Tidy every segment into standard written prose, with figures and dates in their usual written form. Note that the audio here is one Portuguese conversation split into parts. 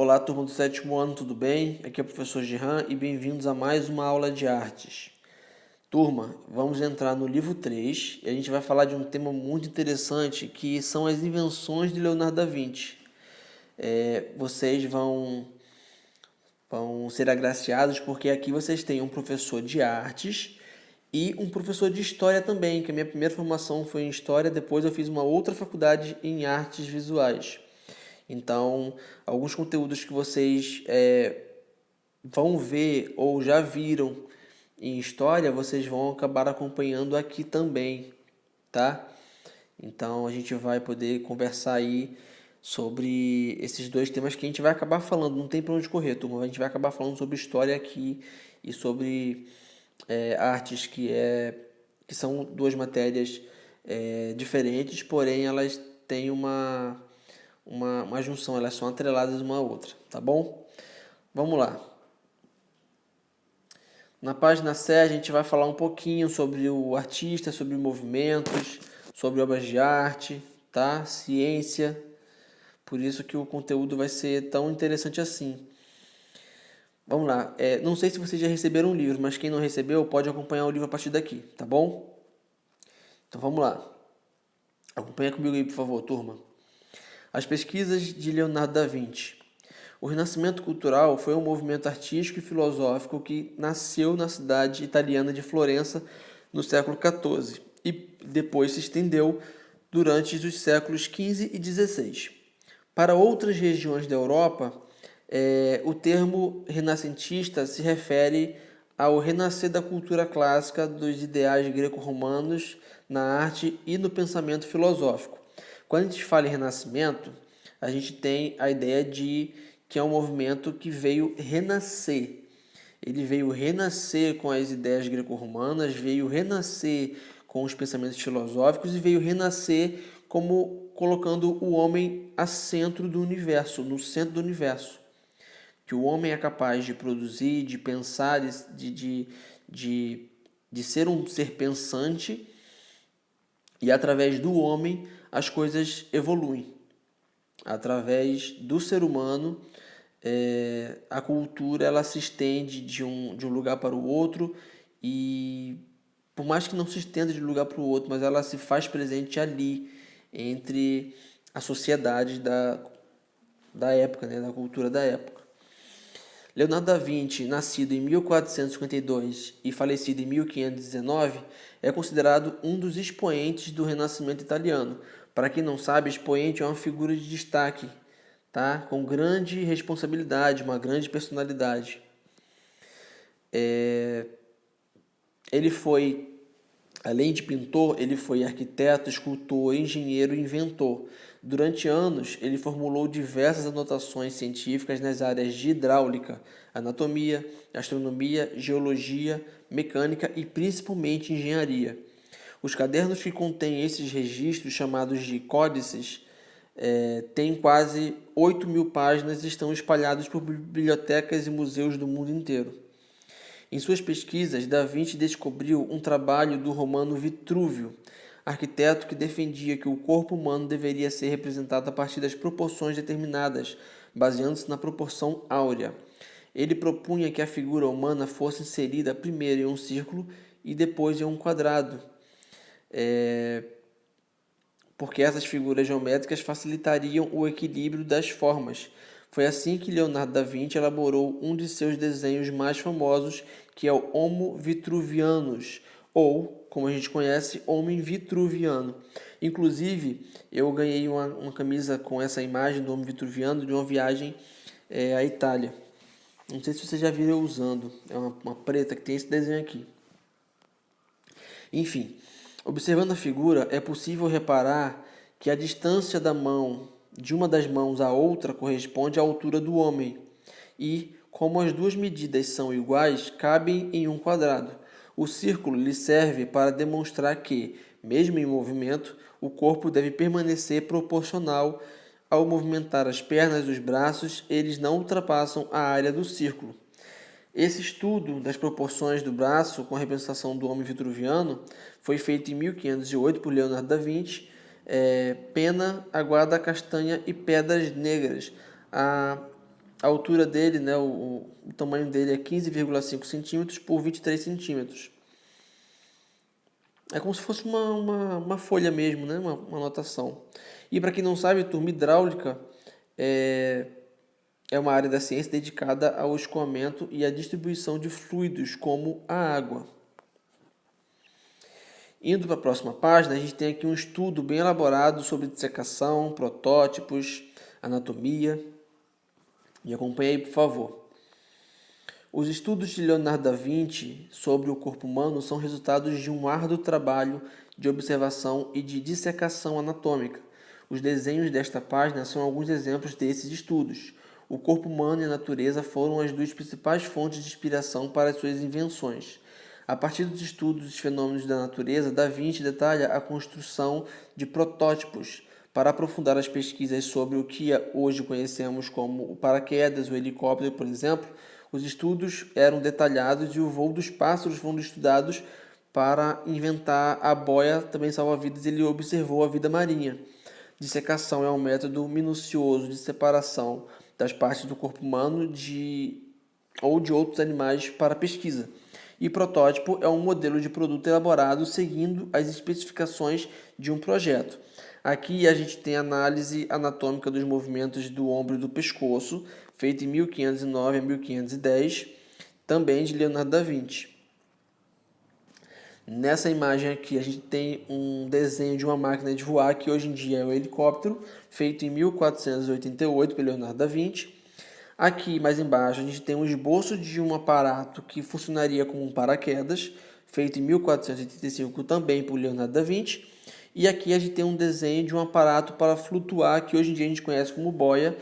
Olá, turma do sétimo ano, tudo bem? Aqui é o professor Jehan e bem-vindos a mais uma aula de artes. Turma, vamos entrar no livro 3 e a gente vai falar de um tema muito interessante que são as invenções de Leonardo da Vinci. Vocês vão ser agraciados porque aqui vocês têm um professor de artes e um professor de história também, que a minha primeira formação foi em história, depois eu fiz uma outra faculdade em artes visuais. Então, alguns conteúdos que vocês vão ver ou já viram em história, vocês vão acabar acompanhando aqui também, tá? Então, a gente vai poder conversar aí sobre esses dois temas que a gente vai acabar falando, não tem para onde correr, turma. A gente vai acabar falando sobre história aqui e sobre artes, que são duas matérias diferentes, porém elas têm uma junção, elas são atreladas uma à outra, tá bom? Vamos lá. Na página C a gente vai falar um pouquinho sobre o artista, sobre movimentos, sobre obras de arte, tá? Ciência. Por isso que o conteúdo vai ser tão interessante assim. Vamos lá. Não sei se vocês já receberam o livro, mas quem não recebeu pode acompanhar o livro a partir daqui, tá bom? Então vamos lá. Acompanha comigo aí, por favor, turma. As pesquisas de Leonardo da Vinci. O Renascimento cultural foi um movimento artístico e filosófico que nasceu na cidade italiana de Florença no século XIV e depois se estendeu durante os séculos XV e XVI. Para outras regiões da Europa, o termo renascentista se refere ao renascer da cultura clássica, dos ideais greco-romanos na arte e no pensamento filosófico. Quando a gente fala em renascimento, a gente tem a ideia de que é um movimento que veio renascer. Ele veio renascer com as ideias greco-romanas, veio renascer com os pensamentos filosóficos e veio renascer como colocando o homem a centro do universo, no centro do universo. Que o homem é capaz de produzir, de pensar, de ser um ser pensante, e através do homem as coisas evoluem. Através do ser humano, a cultura ela se estende de um lugar para o outro, e por mais que não se estenda de um lugar para o outro, mas ela se faz presente ali, entre a sociedade da época, né, da cultura da época. Leonardo da Vinci, nascido em 1452 e falecido em 1519, é considerado um dos expoentes do Renascimento italiano. Para quem não sabe, expoente é uma figura de destaque, tá? Com grande responsabilidade, uma grande personalidade. Ele foi, além de pintor, ele foi arquiteto, escultor, engenheiro e inventor. Durante anos, ele formulou diversas anotações científicas nas áreas de hidráulica, anatomia, astronomia, geologia, mecânica e principalmente engenharia. Os cadernos que contêm esses registros, chamados de códices, têm quase 8.000 páginas e estão espalhados por bibliotecas e museus do mundo inteiro. Em suas pesquisas, Da Vinci descobriu um trabalho do romano Vitrúvio, arquiteto que defendia que o corpo humano deveria ser representado a partir das proporções determinadas, baseando-se na proporção áurea. Ele propunha que a figura humana fosse inserida primeiro em um círculo e depois em um quadrado, porque essas figuras geométricas facilitariam o equilíbrio das formas. Foi assim que Leonardo da Vinci elaborou um de seus desenhos mais famosos, que é o Homo Vitruvianus, ou, como a gente conhece, Homem Vitruviano. Inclusive, eu ganhei uma camisa com essa imagem do Homem Vitruviano de uma viagem à Itália. Não sei se você já viu eu usando. É uma preta que tem esse desenho aqui. Enfim, observando a figura, é possível reparar que a distância da mão, de uma das mãos à outra, corresponde à altura do homem. E, como as duas medidas são iguais, cabem em um quadrado. O círculo lhe serve para demonstrar que, mesmo em movimento, o corpo deve permanecer proporcional. Ao movimentar as pernas e os braços, eles não ultrapassam a área do círculo. Esse estudo das proporções do braço com a representação do homem vitruviano foi feito em 1508 por Leonardo da Vinci. Pena, aguada castanha e pedras negras. a altura dele, né, o tamanho dele é 15,5 centímetros por 23 centímetros. É como se fosse uma folha mesmo, né, uma anotação. E para quem não sabe, turma, hidráulica é uma área da ciência dedicada ao escoamento e à distribuição de fluidos, como a água. Indo para a próxima página, a gente tem aqui um estudo bem elaborado sobre dissecação, protótipos, anatomia. Me acompanhe aí, por favor. Os estudos de Leonardo da Vinci sobre o corpo humano são resultados de um árduo trabalho de observação e de dissecação anatômica. Os desenhos desta página são alguns exemplos desses estudos. O corpo humano e a natureza foram as duas principais fontes de inspiração para as suas invenções. A partir dos estudos dos fenômenos da natureza, Da Vinci detalha a construção de protótipos. Para aprofundar as pesquisas sobre o que hoje conhecemos como o paraquedas, o helicóptero, por exemplo, os estudos eram detalhados e o voo dos pássaros foram estudados. Para inventar a boia, também salva-vidas, ele observou a vida marinha. Dissecação é um método minucioso de separação das partes do corpo humano ou de outros animais para pesquisa. E protótipo é um modelo de produto elaborado seguindo as especificações de um projeto. Aqui a gente tem a análise anatômica dos movimentos do ombro e do pescoço, feita em 1509 a 1510, também de Leonardo da Vinci. Nessa imagem aqui a gente tem um desenho de uma máquina de voar, que hoje em dia é o helicóptero, feito em 1488 pelo Leonardo da Vinci. Aqui mais embaixo a gente tem um esboço de um aparato que funcionaria como um paraquedas, feito em 1485 também por Leonardo da Vinci. E aqui a gente tem um desenho de um aparato para flutuar, que hoje em dia a gente conhece como boia,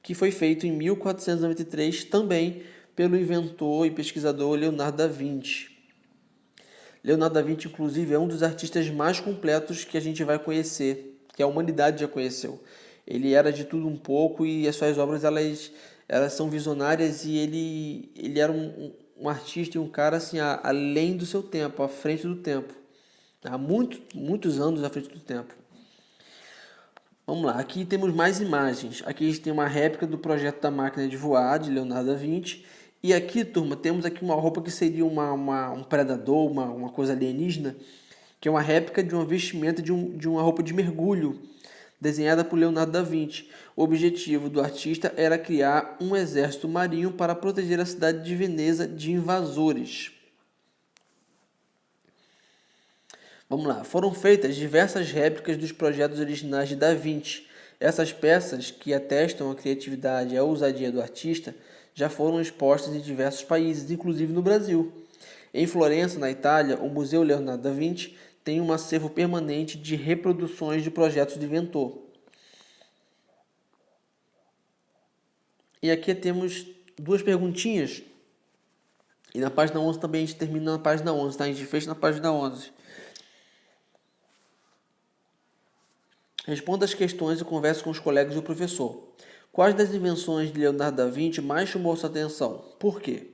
que foi feito em 1493 também pelo inventor e pesquisador Leonardo da Vinci. Leonardo da Vinci, inclusive, é um dos artistas mais completos que a gente vai conhecer, que a humanidade já conheceu. Ele era de tudo um pouco e as suas obras elas são visionárias, e ele era um artista e um cara assim, além do seu tempo, à frente do tempo. Há muitos anos à frente do tempo. Vamos lá, aqui temos mais imagens. Aqui a gente tem uma réplica do projeto da máquina de voar, de Leonardo da Vinci. E aqui, turma, temos aqui uma roupa que seria um predador, uma coisa alienígena, que é uma réplica de uma vestimenta de uma roupa de mergulho, desenhada por Leonardo da Vinci. O objetivo do artista era criar um exército marinho para proteger a cidade de Veneza de invasores. Vamos lá, foram feitas diversas réplicas dos projetos originais de Da Vinci. Essas peças, que atestam a criatividade e a ousadia do artista, já foram expostas em diversos países, inclusive no Brasil. Em Florença, na Itália, o Museu Leonardo da Vinci tem um acervo permanente de reproduções de projetos do inventor. E aqui temos duas perguntinhas. E na página 11 também a gente termina na página 11, tá? A gente fecha na página 11. Responda as questões e converse com os colegas e o professor. Quais das invenções de Leonardo da Vinci mais chamou sua atenção? Por quê?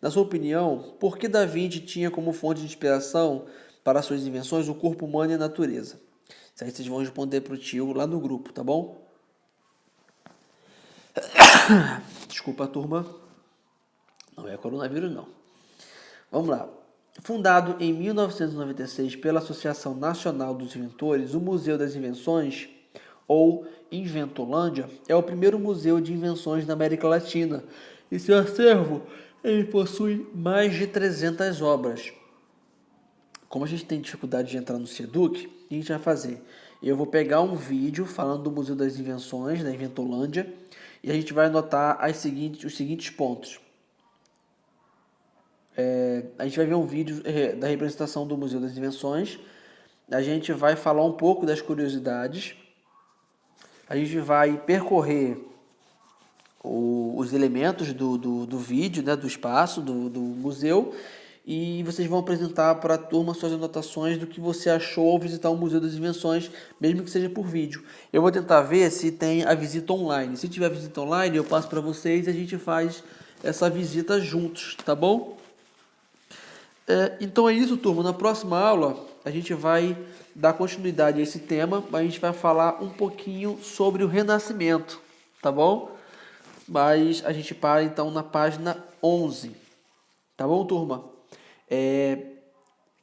Na sua opinião, por que Da Vinci tinha como fonte de inspiração para suas invenções o corpo humano e a natureza? Isso aí vocês vão responder para o tio lá no grupo, tá bom? Desculpa, turma. Não é coronavírus, não. Vamos lá. Fundado em 1996 pela Associação Nacional dos Inventores, o Museu das Invenções, ou Inventolândia, é o primeiro museu de invenções da América Latina. E seu acervo ele possui mais de 300 obras. Como a gente tem dificuldade de entrar no SEDUC, o que a gente vai fazer? Eu vou pegar um vídeo falando do Museu das Invenções, da Inventolândia, e a gente vai anotar os seguintes pontos. A gente vai ver um vídeo da representação do Museu das Invenções, a gente vai falar um pouco das curiosidades, a gente vai percorrer os elementos do vídeo, né, do espaço, do museu, e vocês vão apresentar para a turma suas anotações do que você achou ao visitar o Museu das Invenções, mesmo que seja por vídeo. Eu vou tentar ver se tem a visita online. Se tiver visita online, eu passo para vocês e a gente faz essa visita juntos, tá bom? Então é isso, turma. Na próxima aula, a gente vai dar continuidade a esse tema, mas a gente vai falar um pouquinho sobre o Renascimento, tá bom? mas a gente para então na página 11. Tá bom, turma?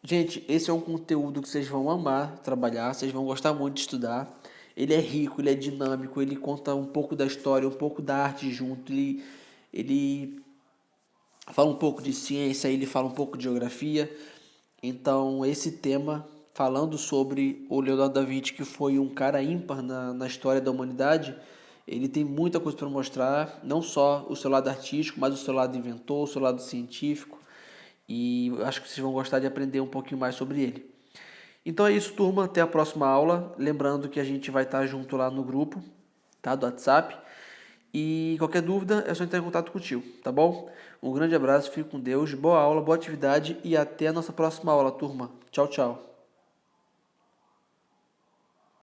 Gente, esse é um conteúdo que vocês vão amar trabalhar, vocês vão gostar muito de estudar. Ele é rico, ele é dinâmico, ele conta um pouco da história, um pouco da arte junto, ele fala um pouco de ciência, ele fala um pouco de geografia. Então, esse tema, falando sobre o Leonardo da Vinci, que foi um cara ímpar na história da humanidade, ele tem muita coisa para mostrar, não só o seu lado artístico, mas o seu lado inventor, o seu lado científico. E acho que vocês vão gostar de aprender um pouquinho mais sobre ele. Então é isso, turma. Até a próxima aula. Lembrando que a gente vai estar junto lá no grupo, tá? Do WhatsApp. E qualquer dúvida é só entrar em contato contigo, tá bom? Um grande abraço, fique com Deus, boa aula, boa atividade e até a nossa próxima aula, turma. Tchau, tchau.